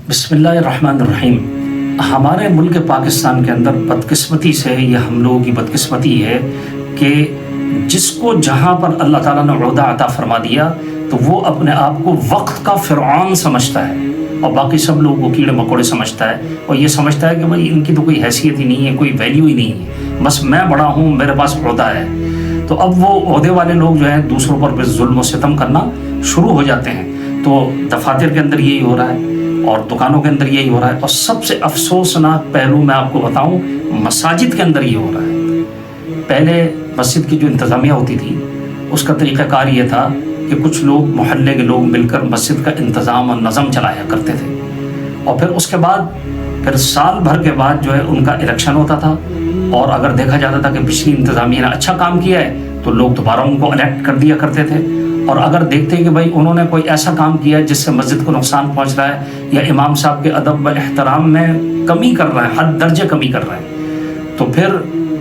بسم اللہ الرحمن الرحیم۔ ہمارے ملک پاکستان کے اندر بدقسمتی سے یہ ہم لوگوں کی بدقسمتی ہے کہ جس کو جہاں پر اللہ تعالیٰ نے عہدہ عطا فرما دیا تو وہ اپنے آپ کو وقت کا فرعون سمجھتا ہے اور باقی سب لوگوں کو کیڑے مکوڑے سمجھتا ہے اور یہ سمجھتا ہے کہ بھائی ان کی تو کوئی حیثیت ہی نہیں ہے، کوئی ویلیو ہی نہیں ہے، بس میں بڑا ہوں، میرے پاس عہدہ ہے۔ تو اب وہ عہدے والے لوگ جو ہیں دوسروں پر بھی ظلم و ستم کرنا شروع ہو جاتے ہیں۔ تو دفاتر کے اندر یہی ہو رہا ہے اور دکانوں کے اندر یہی ہو رہا ہے، اور سب سے افسوسناک پہلو میں آپ کو بتاؤں، مساجد کے اندر یہ ہو رہا ہے۔ پہلے مسجد کی جو انتظامیہ ہوتی تھی اس کا طریقہ کار یہ تھا کہ کچھ لوگ محلے کے لوگ مل کر مسجد کا انتظام اور نظم چلایا کرتے تھے، اور پھر اس کے بعد سال بھر کے بعد جو ہے ان کا الیکشن ہوتا تھا، اور اگر دیکھا جاتا تھا کہ پچھلی انتظامیہ نے اچھا کام کیا ہے تو لوگ دوبارہ ان کو الیکٹ کر دیا کرتے تھے، اور اگر دیکھتے کہ بھائی انہوں نے کوئی ایسا کام کیا جس سے مسجد کو نقصان پہنچ رہا ہے یا امام صاحب کے ادب و احترام میں کمی کر رہا ہے، حد درجے کمی کر رہا ہے، تو پھر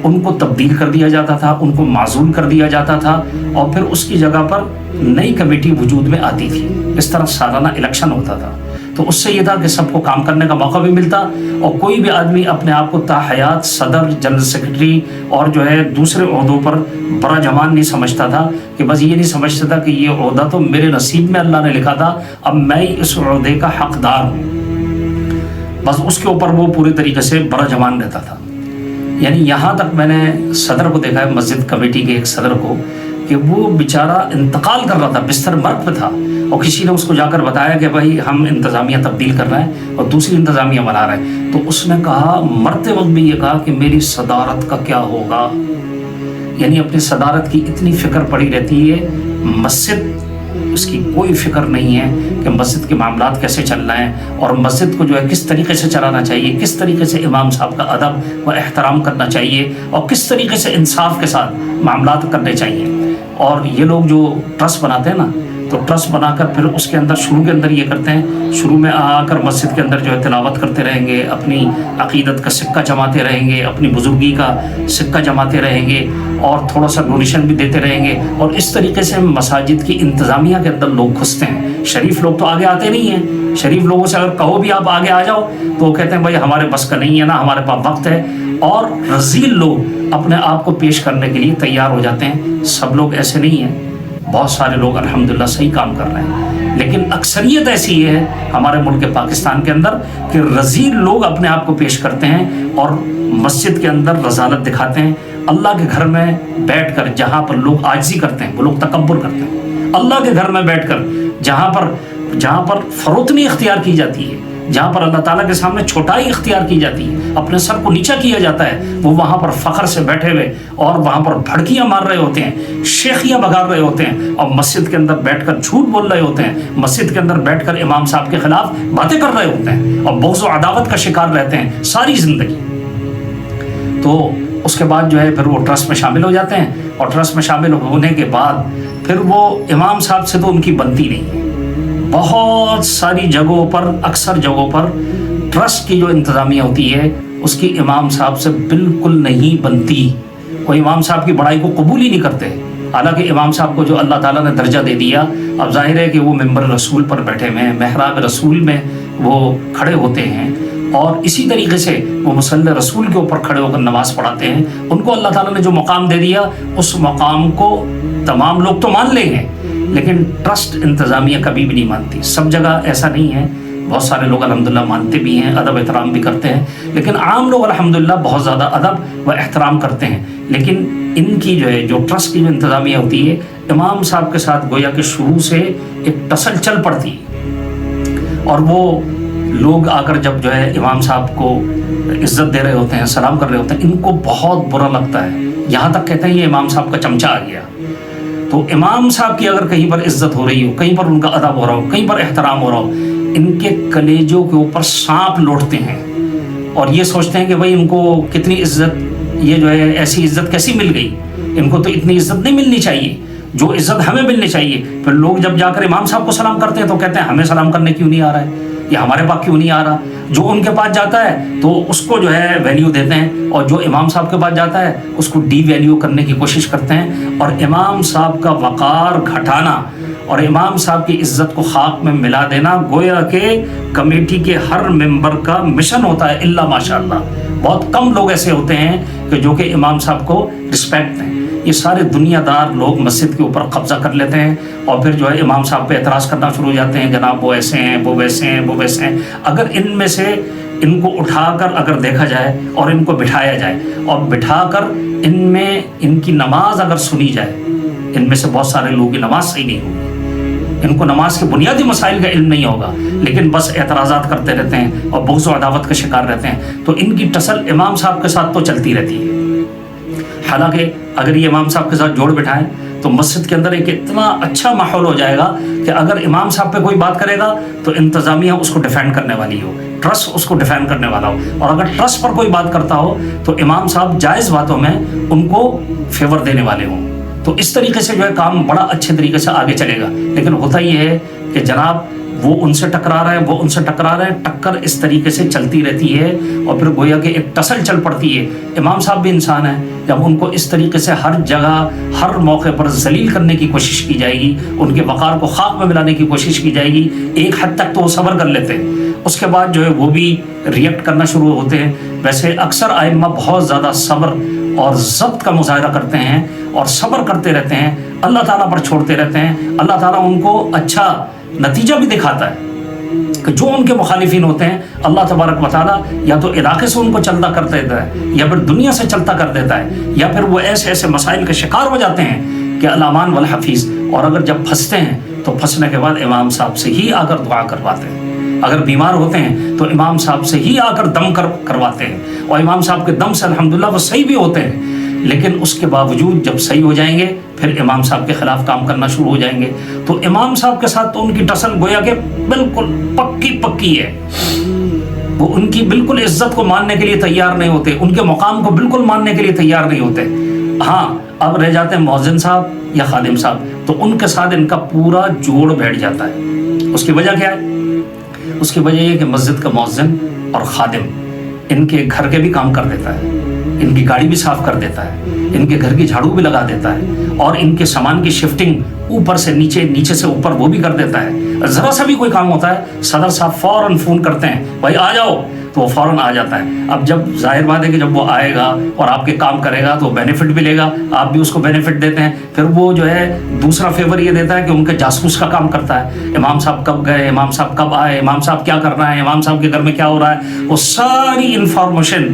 ان کو تبدیل کر دیا جاتا تھا، ان کو معزول کر دیا جاتا تھا، اور پھر اس کی جگہ پر نئی کمیٹی وجود میں آتی تھی۔ اس طرح سالانہ الیکشن ہوتا تھا، تو اس سے یہ تھا کہ سب کو کام کرنے کا موقع بھی ملتا، اور کوئی بھی آدمی اپنے آپ کو تاحیات صدر، جنرل سیکرٹری اور جو ہے دوسرے عہدوں پر بڑا جمان نہیں سمجھتا تھا، کہ بس یہ نہیں سمجھتا تھا کہ یہ عہدہ تو میرے نصیب میں اللہ نے لکھا تھا، اب میں اس عہدے کا حقدار ہوں، بس اس کے اوپر وہ پورے طریقے سے بڑا جمان رہتا تھا۔ یعنی یہاں تک میں نے صدر کو دیکھا ہے، مسجد کمیٹی کے ایک صدر کو، کہ وہ بیچارہ انتقال کر رہا تھا، بستر مرگ پہ تھا، اور کسی نے اس کو جا کر بتایا کہ بھائی ہم انتظامیہ تبدیل کر رہے ہیں اور دوسری انتظامیہ بنا رہے ہیں، تو اس نے کہا، مرتے وقت بھی یہ کہا کہ میری صدارت کا کیا ہوگا۔ یعنی اپنی صدارت کی اتنی فکر پڑی رہتی ہے، مسجد اس کی کوئی فکر نہیں ہے کہ مسجد کے معاملات کیسے چل رہے ہیں، اور مسجد کو جو ہے کس طریقے سے چلانا چاہیے، کس طریقے سے امام صاحب کا ادب و احترام کرنا چاہیے، اور کس طریقے سے انصاف کے ساتھ معاملات کرنے چاہیے۔ اور یہ لوگ جو ٹرسٹ بناتے ہیں نا، تو ٹرسٹ بنا کر پھر اس کے اندر شروع کے اندر یہ کرتے ہیں، شروع میں آ کر مسجد کے اندر جو ہے تلاوت کرتے رہیں گے، اپنی عقیدت کا سکہ جماتے رہیں گے، اپنی بزرگی کا سکہ جماتے رہیں گے، اور تھوڑا سا ڈونیشن بھی دیتے رہیں گے، اور اس طریقے سے مساجد کی انتظامیہ کے اندر لوگ گھستے ہیں۔ شریف لوگ تو آگے آتے نہیں ہیں، شریف لوگوں سے اگر کہو بھی آپ آگے آ جاؤ تو وہ کہتے ہیں بھائی ہمارے بس کا نہیں ہے نا، ہمارے پاس وقت ہے، اور رذیل لوگ اپنے آپ کو پیش کرنے کے لیے تیار ہو جاتے ہیں۔ سب لوگ ایسے نہیں ہیں، بہت سارے لوگ الحمدللہ صحیح کام کر رہے ہیں، لیکن اکثریت ایسی ہے ہمارے ملک پاکستان کے اندر کہ رذیل لوگ اپنے آپ کو پیش کرتے ہیں اور مسجد کے اندر رذالت دکھاتے ہیں۔ اللہ کے گھر میں بیٹھ کر جہاں پر لوگ عاجزی کرتے ہیں، وہ لوگ تکبر کرتے ہیں۔ اللہ کے گھر میں بیٹھ کر جہاں پر فروتنی اختیار کی جاتی ہے، جہاں پر اللہ تعالیٰ کے سامنے چھوٹائی اختیار کی جاتی ہے، اپنے سر کو نیچا کیا جاتا ہے، وہ وہاں پر فخر سے بیٹھے ہوئے اور وہاں پر بھڑکیاں مار رہے ہوتے ہیں، شیخیاں بگاڑ رہے ہوتے ہیں، اور مسجد کے اندر بیٹھ کر جھوٹ بول رہے ہوتے ہیں، مسجد کے اندر بیٹھ کر امام صاحب کے خلاف باتیں کر رہے ہوتے ہیں، اور بغض و عداوت کا شکار رہتے ہیں ساری زندگی۔ تو اس کے بعد جو ہے پھر وہ ٹرسٹ میں شامل ہو جاتے ہیں، اور ٹرسٹ میں شامل ہونے کے بعد پھر وہ امام صاحب سے تو ان کی بنتی نہیں ہے۔ بہت ساری جگہوں پر، اکثر جگہوں پر ٹرسٹ کی جو انتظامیہ ہوتی ہے اس کی امام صاحب سے بالکل نہیں بنتی، کوئی امام صاحب کی بڑائی کو قبول ہی نہیں کرتے، حالانکہ امام صاحب کو جو اللہ تعالیٰ نے درجہ دے دیا، اب ظاہر ہے کہ وہ ممبر رسول پر بیٹھے ہوئے ہیں، محراب رسول میں وہ کھڑے ہوتے ہیں، اور اسی طریقے سے وہ مصلی رسول کے اوپر کھڑے ہو کر نماز پڑھاتے ہیں۔ ان کو اللہ تعالیٰ نے جو مقام دے دیا اس مقام کو تمام لوگ تو مان لیں گے، لیکن ٹرسٹ انتظامیہ کبھی بھی نہیں مانتی۔ سب جگہ ایسا نہیں ہے، بہت سارے لوگ الحمدللہ مانتے بھی ہیں، ادب احترام بھی کرتے ہیں، لیکن عام لوگ الحمدللہ بہت زیادہ ادب و احترام کرتے ہیں۔ لیکن ان کی جو ہے جو ٹرسٹ کی جو انتظامیہ ہوتی ہے، امام صاحب کے ساتھ گویا کہ شروع سے ایک ٹسل چل پڑتی ہے، اور وہ لوگ آ کر جب جو ہے امام صاحب کو عزت دے رہے ہوتے ہیں، سلام کر رہے ہوتے ہیں، ان کو بہت برا لگتا ہے، یہاں تک کہتے ہیں یہ امام صاحب کا چمچہ آ گیا۔ تو امام صاحب کی اگر کہیں پر عزت ہو رہی ہو، کہیں پر ان کا ادب ہو رہا ہو، کہیں پر احترام ہو رہا ہو، ان کے کلیجوں کے اوپر سانپ لوٹتے ہیں، اور یہ سوچتے ہیں کہ بھائی ان کو کتنی عزت، یہ جو ہے ایسی عزت کیسی مل گئی، ان کو تو اتنی عزت نہیں ملنی چاہیے جو عزت ہمیں ملنی چاہیے۔ پھر لوگ جب جا کر امام صاحب کو سلام کرتے ہیں تو کہتے ہیں ہمیں سلام کرنے کیوں نہیں آ رہا ہے، یا ہمارے پاس کیوں نہیں آ رہا۔ جو ان کے پاس جاتا ہے تو اس کو جو ہے ویلیو دیتے ہیں، اور جو امام صاحب کے پاس جاتا ہے اس کو ڈی ویلیو کرنے کی کوشش کرتے ہیں، اور امام صاحب کا وقار گھٹانا اور امام صاحب کی عزت کو خاک میں ملا دینا گویا کہ کمیٹی کے ہر ممبر کا مشن ہوتا ہے، الا ماشاء اللہ بہت کم لوگ ایسے ہوتے ہیں کہ جو کہ امام صاحب کو رسپیکٹ دیں۔ یہ سارے دنیا دار لوگ مسجد کے اوپر قبضہ کر لیتے ہیں اور پھر جو ہے امام صاحب پہ اعتراض کرنا شروع ہو جاتے ہیں، جناب وہ ایسے ہیں، وہ ویسے ہیں، وہ ویسے ہیں۔ اگر ان میں سے ان کو اٹھا کر اگر دیکھا جائے اور ان کو بٹھایا جائے اور بٹھا کر ان میں ان کی نماز اگر سنی جائے، ان میں سے بہت سارے لوگوں کی نماز صحیح نہیں ہوگی، ان کو نماز کے بنیادی مسائل کا علم نہیں ہوگا، لیکن بس اعتراضات کرتے رہتے ہیں اور بغض و عداوت کا شکار رہتے ہیں، تو ان کی ٹسل امام صاحب کے ساتھ تو چلتی رہتی ہے۔ حالانکہ اگر یہ امام صاحب کے ساتھ جوڑ بٹھائیں تو مسجد کے اندر ایک اتنا اچھا ماحول ہو جائے گا کہ اگر امام صاحب پہ کوئی بات کرے گا تو انتظامیہ اس کو ڈیفینڈ کرنے والی ہو، ٹرسٹ اس کو ڈیفینڈ کرنے والا ہو، اور اگر ٹرسٹ پر کوئی بات کرتا ہو تو امام صاحب جائز باتوں میں ان کو فیور دینے والے ہوں۔ تو اس طریقے سے جو ہے کام بڑا اچھے طریقے سے آگے چلے گا۔ لیکن ہوتا یہ ہے کہ جناب وہ ان سے ٹکرا رہے ہیں، وہ ان سے ٹکرا رہے ہیں، ٹکر اس طریقے سے چلتی رہتی ہے اور پھر گویا کہ ایک ٹسل چل پڑتی ہے۔ امام صاحب بھی انسان ہیں، جب ان کو اس طریقے سے ہر جگہ ہر موقع پر ذلیل کرنے کی کوشش کی جائے گی، ان کے وقار کو خاک میں ملانے کی کوشش کی جائے گی، ایک حد تک تو وہ صبر کر لیتے ہیں، اس کے بعد جو ہے وہ بھی ریئیکٹ کرنا شروع ہوتے ہیں۔ ویسے اکثر ائمہ بہت زیادہ صبر اور ضبط کا مظاہرہ کرتے ہیں اور صبر کرتے رہتے ہیں، اللہ تعالیٰ پر چھوڑتے رہتے ہیں، اللہ تعالیٰ ان کو اچھا نتیجہ بھی دکھاتا ہے کہ جو ان کے مخالفین ہوتے ہیں اللہ تبارک و تعالیٰ یا تو علاقے سے ان کو چلتا کر دیتا ہے یا پھر دنیا سے چلتا کر دیتا ہے، یا پھر وہ ایسے ایسے مسائل کا شکار ہو جاتے ہیں کہ الامان والحفیظ، اور اگر جب پھنستے ہیں تو پھنسنے کے بعد امام صاحب سے ہی آ کر دعا کرواتے ہیں، اگر بیمار ہوتے ہیں تو امام صاحب سے ہی آ کر دم کرواتے ہیں، اور امام صاحب کے دم سے الحمدللہ وہ صحیح بھی ہوتے ہیں، لیکن اس کے باوجود جب صحیح ہو جائیں گے پھر امام صاحب کے خلاف کام کرنا شروع ہو جائیں گے۔ تو امام صاحب کے ساتھ تو ان کی ٹسل گویا کہ بالکل پکی ہے، وہ ان کی بالکل عزت کو ماننے کے لیے تیار نہیں ہوتے، ان کے مقام کو بالکل ماننے کے لیے تیار نہیں ہوتے۔ ہاں اب رہ جاتے ہیں مؤذن صاحب یا خادم صاحب، تو ان کے ساتھ ان کا پورا جوڑ بیٹھ جاتا ہے۔ اس کی وجہ کیا ہے؟ اس کی وجہ یہ کہ مسجد کا مؤذن اور خادم ان کے گھر کے بھی کام کر دیتا ہے، ان کی گاڑی بھی صاف کر دیتا ہے، ان کے گھر کی جھاڑو بھی لگا دیتا ہے، اور ان کے سامان کی شفٹنگ اوپر سے نیچے، نیچے سے اوپر وہ بھی کر دیتا ہے۔ ذرا سا بھی کوئی کام ہوتا ہے صدر صاحب فوراً فون کرتے ہیں، بھائی آ جاؤ، تو وہ فوراً آ جاتا ہے۔ اب جب ظاہر بات ہے کہ جب وہ آئے گا اور آپ کے کام کرے گا تو بینیفٹ بھی لے گا، آپ بھی اس کو بینیفٹ دیتے ہیں۔ پھر وہ جو ہے دوسرا فیور یہ دیتا ہے کہ ان کے جاسوس کا کام کرتا ہے، امام صاحب کب گئے، امام صاحب کب آئے، امام صاحب کیا کر رہے ہیں، امام صاحب کے گھر میں کیا ہو رہا ہے، وہ ساری انفارمیشن،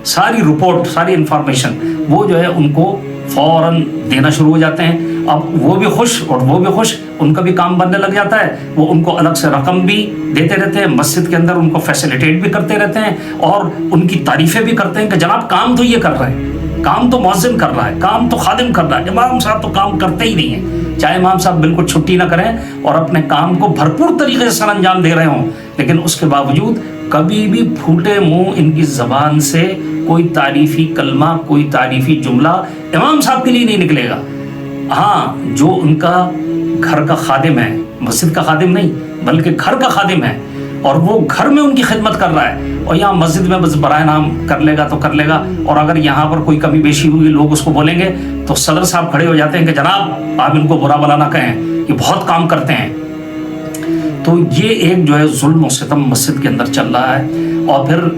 ساری رپورٹ، ساری انفارمیشن وہ جو ہے ان کو فوراً دینا شروع ہو جاتے ہیں۔ اب وہ بھی خوش اور وہ بھی خوش، ان کا بھی کام بننے لگ جاتا ہے، وہ ان کو الگ سے رقم بھی دیتے رہتے ہیں، مسجد کے اندر ان کو فیسیلیٹیٹ بھی کرتے رہتے ہیں اور ان کی تعریفیں بھی کرتے ہیں کہ جناب کام تو یہ کر رہے ہیں، کام تو مؤذن کر رہا ہے، کام تو خادم کر رہا ہے، امام صاحب تو کام کرتے ہی نہیں ہیں۔ چاہے امام صاحب بالکل چھٹی نہ کریں اور اپنے کام کو بھرپور طریقے سے سر انجام دے رہے ہوں، لیکن اس کے باوجود کبھی بھی پھوٹے منہ ان کی زبان سے کوئی تعریفی کلمہ، کوئی تعریفی جملہ امام صاحب کے لیے نہیں نکلے گا۔ ہاں جو ان کا گھر کا خادم ہے، مسجد کا خادم نہیں بلکہ گھر کا خادم ہے، اور وہ گھر میں ان کی خدمت کر رہا ہے، اور یہاں مسجد میں بس برائے نام کر لے گا تو کر لے گا، اور اگر یہاں پر کوئی کمی بیشی ہوئی لوگ اس کو بولیں گے تو صدر صاحب کھڑے ہو جاتے ہیں کہ جناب آپ ان کو برا بلا نہ کہیں، یہ بہت کام کرتے ہیں۔ تو یہ ایک جو ہے ظلم و ستم مسجد کے اندر چل رہا ہے، اور پھر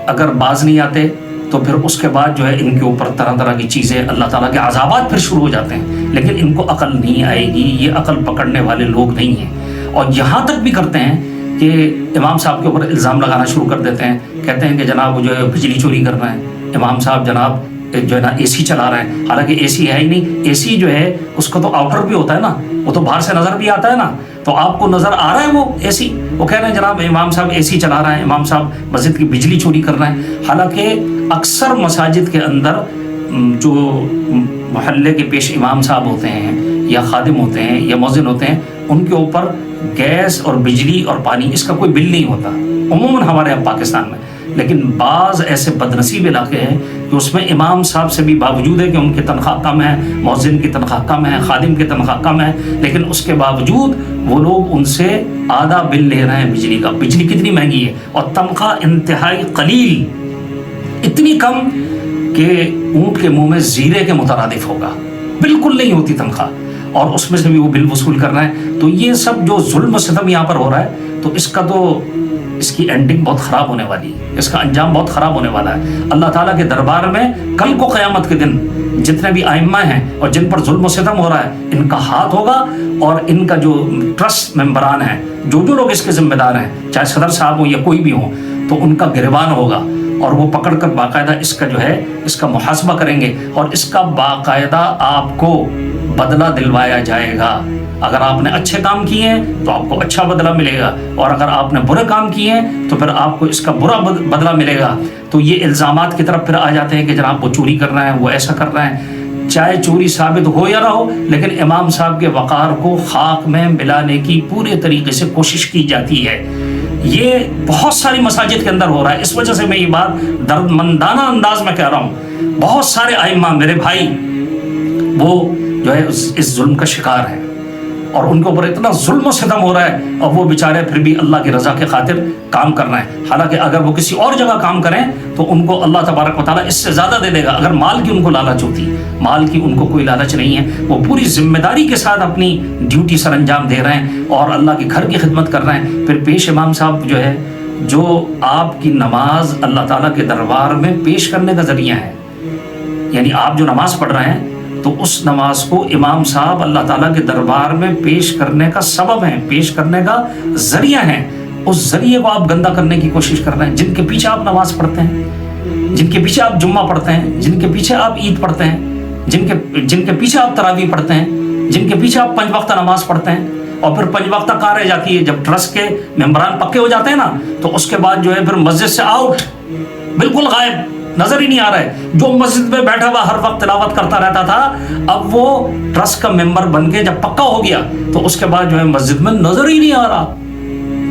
اگر باز نہیں آتے تو پھر اس کے بعد جو ہے ان کے اوپر طرح طرح کی چیزیں، اللہ تعالیٰ کے عذابات پھر شروع ہو جاتے ہیں، لیکن ان کو عقل نہیں آئے گی، یہ عقل پکڑنے والے لوگ نہیں ہیں، اور یہاں تک بھی کرتے ہیں کہ امام صاحب کے اوپر الزام لگانا شروع کر دیتے ہیں، کہتے ہیں کہ جناب وہ جو ہے بجلی چوری کر رہے ہیں، امام صاحب جناب جو ہے نا اے سی چلا رہے ہیں، حالانکہ اے سی ہے ہی نہیں، اے سی جو ہے اس کو تو آؤٹر بھی ہوتا ہے نا، وہ تو باہر سے نظر بھی آتا ہے نا، تو آپ کو نظر آ رہا ہے وہ اے سی، وہ کہہ رہے ہیں جناب امام صاحب اے سی چلا رہے ہیں، امام صاحب مسجد کی بجلی چوری کر رہے ہیں۔ حالانکہ اکثر مساجد کے اندر جو محلے کے پیش امام صاحب ہوتے ہیں یا خادم ہوتے ہیں یا مؤذن ہوتے ہیں، ان کے اوپر گیس اور بجلی اور پانی اس کا کوئی بل نہیں ہوتا عموماً ہمارے یہاں پاکستان میں، لیکن بعض ایسے بدنصیب علاقے ہیں کہ اس میں امام صاحب سے بھی باوجود ہے کہ ان کی تنخواہ کم ہے، مؤذن کی تنخواہ کم ہے، خادم کی تنخواہ کم ہے، لیکن اس کے باوجود وہ لوگ ان سے آدھا بل لے رہے ہیں بجلی کا۔ بجلی کتنی مہنگی ہے اور تنخواہ انتہائی قلیل، اتنی کم کہ اونٹ کے منہ میں زیرے کے مترادف ہوگا، بالکل نہیں ہوتی تنخواہ، اور اس میں سے بھی وہ بل وصول کر رہے ہیں. تو یہ سب جو ظلم و ستم یہاں پر ہو رہا ہے تو اس کی اینڈنگ بہت خراب ہونے والی ہے، اس کا انجام بہت خراب ہونے والا ہے. اللہ تعالیٰ کے دربار میں کل کو قیامت کے دن جتنے بھی ائمہ ہیں اور جن پر ظلم و ستم ہو رہا ہے ان کا ہاتھ ہوگا، اور ان کا جو ٹرسٹ ممبران ہیں، جو لوگ اس کے ذمہ دار ہیں، چاہے صدر صاحب ہوں یا کوئی بھی ہوں، تو ان کا گریبان ہوگا اور وہ پکڑ کر باقاعدہ اس کا جو ہے اس کا محاسبہ کریں گے اور اس کا باقاعدہ آپ کو بدلہ دلوایا جائے گا. اگر آپ نے اچھے کام کیے ہیں تو آپ کو اچھا بدلہ ملے گا، اور اگر آپ نے برے کام کیے ہیں تو پھر آپ کو اس کا برا بدلہ ملے گا. تو یہ الزامات کی طرف پھر آ جاتے ہیں کہ جناب وہ چوری کر رہے ہیں، وہ ایسا کر رہے ہیں. چاہے چوری ثابت ہو یا نہ ہو، لیکن امام صاحب کے وقار کو خاک میں ملانے کی پورے طریقے سے کوشش کی جاتی ہے. یہ بہت ساری مساجد کے اندر ہو رہا ہے. اس وجہ سے میں یہ بات درد مندانہ انداز میں کہہ رہا ہوں. بہت سارے ائمہ میرے بھائی وہ جو ہے اس ظلم کا شکار ہیں، اور ان کے اوپر اتنا ظلم و ستم ہو رہا ہے، اور وہ بیچارے پھر بھی اللہ کی رضا کے خاطر کام کر رہے ہیں. حالانکہ اگر وہ کسی اور جگہ کام کریں تو ان کو اللہ تبارک و تعالیٰ اس سے زیادہ دے دے گا. اگر مال کی ان کو لالچ ہوتی، مال کی ان کو کوئی لالچ نہیں ہے، وہ پوری ذمہ داری کے ساتھ اپنی ڈیوٹی سر انجام دے رہے ہیں اور اللہ کے گھر کی خدمت کر رہے ہیں. پھر پیش امام صاحب جو ہے، جو آپ کی نماز اللہ تعالیٰ کے دربار میں پیش کرنے کا ذریعہ ہے، یعنی آپ جو نماز پڑھ رہے ہیں تو اس نماز کو امام صاحب اللہ تعالیٰ کے دربار میں پیش کرنے کا سبب ہیں، پیش کرنے کا ذریعہ ہیں. اس ذریعے کو آپ گندا کرنے کی کوشش کر رہے ہیں. جن کے پیچھے آپ نماز پڑھتے ہیں، جن کے پیچھے آپ جمعہ پڑھتے ہیں، جن کے پیچھے آپ عید پڑھتے ہیں، جن کے پیچھے آپ تراویح پڑھتے ہیں، جن کے پیچھے آپ 5 وقتہ نماز پڑھتے ہیں، اور پھر 5 وقتہ کہاں رہ جاتی ہے؟ جب ٹرسٹ کے ممبران پکے ہو جاتے ہیں نا، تو اس کے بعد جو ہے پھر مسجد سے آؤٹ، بالکل غائب، نظر ہی نہیں آ رہا ہے. جو مسجد میں بیٹھا ہوا ہر وقت تلاوت کرتا رہتا تھا، اب وہ ٹرسٹ کا ممبر بن کے جب پکا ہو گیا تو اس کے بعد جو ہے مسجد میں نظر ہی نہیں آ رہا.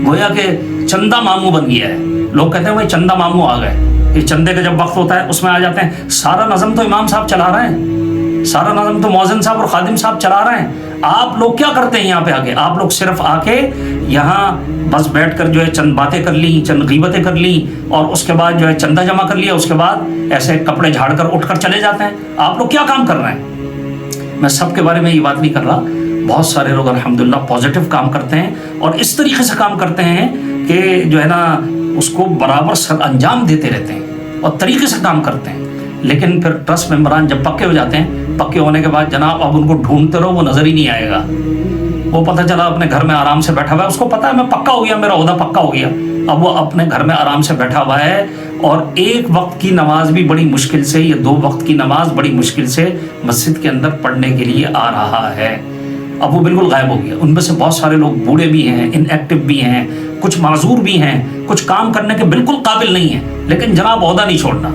گویا کہ چندہ ماموں بن گیا ہے. لوگ کہتے ہیں بھائی چندہ ماموں آ گئے. یہ چندے کا جب وقت ہوتا ہے اس میں آ جاتے ہیں. سارا نظم تو امام صاحب چلا رہے ہیں، سارا نظم تو مؤذن صاحب اور خادم صاحب چلا رہے ہیں. آپ لوگ کیا کرتے ہیں یہاں پہ آ کے؟ آپ لوگ صرف آ کے یہاں بس بیٹھ کر جو ہے چند باتیں کر لیں، چند غیبتیں کر لیں، اور اس کے بعد جو ہے چندہ جمع کر لیا، اس کے بعد ایسے کپڑے جھاڑ کر اٹھ کر چلے جاتے ہیں. آپ لوگ کیا کام کر رہے ہیں؟ میں سب کے بارے میں یہ بات نہیں کر رہا. بہت سارے لوگ الحمدللہ پازیٹیو کام کرتے ہیں اور اس طریقے سے کام کرتے ہیں کہ جو ہے نا اس کو برابر سر انجام دیتے رہتے ہیں اور طریقے سے کام کرتے ہیں. لیکن پھر ٹرسٹ ممبران جب پکے ہو جاتے ہیں، پکے ہونے کے بعد جناب اب ان کو ڈھونڈتے رہو، وہ نظر ہی نہیں آئے گا. وہ پتہ چلا اپنے گھر میں آرام سے بیٹھا ہوا ہے، اس کو پتا ہے میں پکا ہو گیا، میرا عہدہ پکا ہو گیا. اب وہ اپنے گھر میں آرام سے بیٹھا ہوا ہے اور ایک وقت کی نماز بھی بڑی مشکل سے یا 2 وقت کی نماز بڑی مشکل سے مسجد کے اندر پڑھنے کے لیے آ رہا ہے. اب وہ بالکل غائب ہو گیا. ان میں سے بہت سارے لوگ بوڑھے بھی ہیں، ان ایکٹیو بھی ہیں، کچھ معذور بھی ہیں، کچھ کام کرنے کے بالکل قابل نہیں ہیں، لیکن جناب عہدہ نہیں چھوڑنا.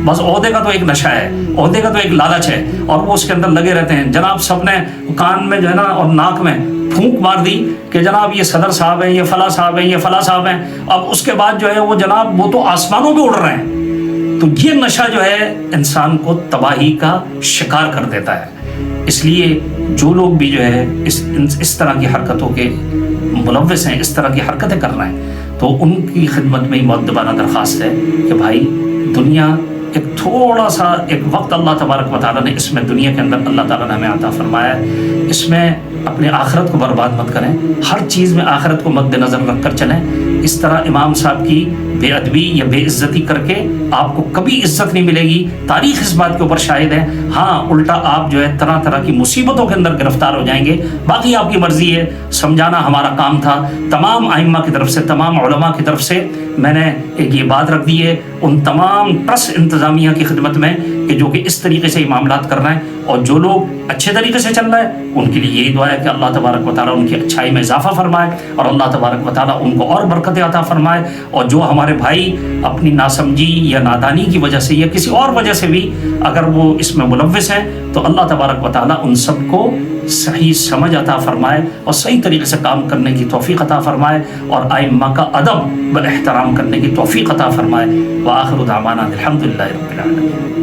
بس عہدے کا تو ایک نشہ ہے، عہدے کا تو ایک لالچ ہے، اور وہ اس کے اندر لگے رہتے ہیں. جناب سب نے کان میں جو ہے نا اور ناک میں پھونک مار دی کہ جناب یہ صدر صاحب ہیں، یہ فلاں صاحب ہیں، یہ فلاں صاحب ہیں. اب اس کے بعد جو ہے وہ جناب وہ تو آسمانوں پہ اڑ رہے ہیں. تو یہ نشہ جو ہے انسان کو تباہی کا شکار کر دیتا ہے. اس لیے جو لوگ بھی جو ہے اس طرح کی حرکتوں کے ملوث ہیں، اس طرح کی حرکتیں کر رہے ہیں، تو ان کی خدمت میں مؤدبانہ درخواست ہے کہ بھائی دنیا ایک تھوڑا سا ایک وقت اللہ تبارک و تعالیٰ نے اس میں دنیا کے اندر اللہ تعالیٰ نے ہمیں عطا فرمایا ہے، اس میں اپنے آخرت کو برباد مت کریں. ہر چیز میں آخرت کو مد نظر رکھ کر چلیں. اس طرح امام صاحب کی بے ادبی یا بے عزتی کر کے آپ کو کبھی عزت نہیں ملے گی. تاریخ اس بات کے اوپر شاہد ہے. ہاں الٹا آپ جو ہے طرح طرح کی مصیبتوں کے اندر گرفتار ہو جائیں گے. باقی آپ کی مرضی ہے، سمجھانا ہمارا کام تھا. تمام ائمہ کی طرف سے، تمام علماء کی طرف سے میں نے ایک یہ بات رکھ دی ہے ان تمام ٹرسٹ انتظامیہ کی خدمت میں کہ جو کہ اس طریقے سے معاملات کر رہے ہیں، اور جو لوگ اچھے طریقے سے چل رہے ہیں ان کے لیے یہی دعا ہے کہ اللہ تبارک و تعالیٰ ان کی اچھائی میں اضافہ فرمائے اور اللہ تبارک و تعالیٰ ان کو اور برکت عطا فرمائے. اور جو ہمارے بھائی اپنی ناسمجھی یا نادانی کی وجہ سے یا کسی اور وجہ سے بھی اگر وہ اس میں ملوث ہیں تو اللہ تبارک و تعالیٰ ان سب کو صحیح سمجھ عطا فرمائے اور صحیح طریقے سے کام کرنے کی توفیق عطا فرمائے اور ائمہ کا ادب و احترام کرنے کی توفیق عطا فرمائے. وآخر دعوانا الحمدللہ رب العالمین.